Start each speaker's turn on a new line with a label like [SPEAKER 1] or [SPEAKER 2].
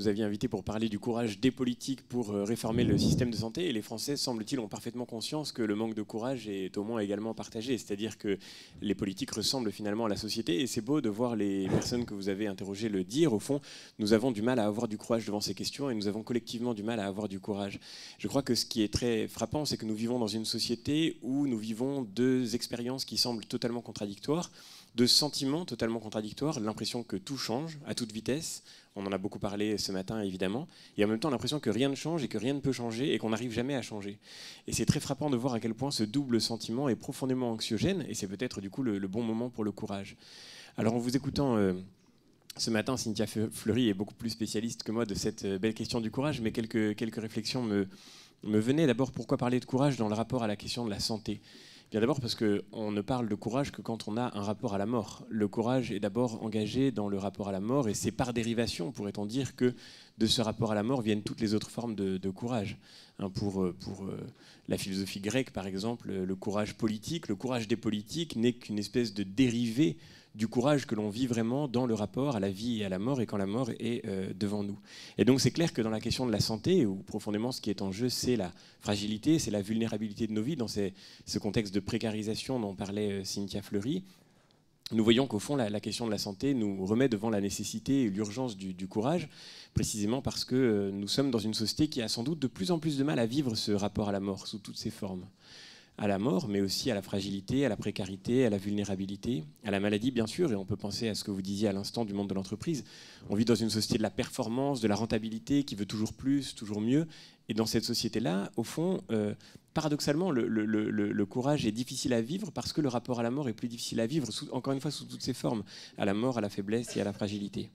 [SPEAKER 1] vous aviez invité pour parler du courage des politiques pour réformer le système de santé. Et les Français, semble-t-il, ont parfaitement conscience que le manque de courage est au moins également partagé. C'est-à-dire que les politiques ressemblent finalement à la société. Et c'est beau de voir les personnes que vous avez interrogées le dire. Au fond, nous avons du mal à avoir du courage devant ces questions et nous avons collectivement du mal à avoir du courage. Je crois que ce qui est très frappant, c'est que nous vivons dans une société où nous vivons deux expériences qui semblent totalement contradictoires, deux sentiments totalement contradictoires, l'impression que tout change à toute vitesse, on en a beaucoup parlé ce matin évidemment, et en même temps l'impression que rien ne change et que rien ne peut changer et qu'on n'arrive jamais à changer. Et c'est très frappant de voir à quel point ce double sentiment est profondément anxiogène, et c'est peut-être du coup le bon moment pour le courage. Alors en vous écoutant ce matin, Cynthia Fleury est beaucoup plus spécialiste que moi de cette belle question du courage, mais quelques réflexions me venaient. D'abord, pourquoi parler de courage dans le rapport à la question de la santé ? Bien d'abord parce qu'on ne parle de courage que quand on a un rapport à la mort. Le courage est d'abord engagé dans le rapport à la mort et c'est par dérivation, pourrait-on dire, que de ce rapport à la mort viennent toutes les autres formes de courage. Pour la philosophie grecque, par exemple, le courage politique, le courage des politiques n'est qu'une espèce de dérivé du courage que l'on vit vraiment dans le rapport à la vie et à la mort et quand la mort est devant nous. Et donc c'est clair que dans la question de la santé, où profondément ce qui est en jeu, c'est la fragilité, c'est la vulnérabilité de nos vies, dans ce contexte de précarisation dont parlait Cynthia Fleury, nous voyons qu'au fond, la question de la santé nous remet devant la nécessité et l'urgence du courage, précisément parce que nous sommes dans une société qui a sans doute de plus en plus de mal à vivre ce rapport à la mort sous toutes ses formes. À la mort, mais aussi à la fragilité, à la précarité, à la vulnérabilité, à la maladie, bien sûr, et on peut penser à ce que vous disiez à l'instant du monde de l'entreprise. On vit dans une société de la performance, de la rentabilité, qui veut toujours plus, toujours mieux. Et dans cette société-là, au fond, paradoxalement, le courage est difficile à vivre parce que le rapport à la mort est plus difficile à vivre, encore une fois, sous toutes ses formes, à la mort, à la faiblesse et à la fragilité.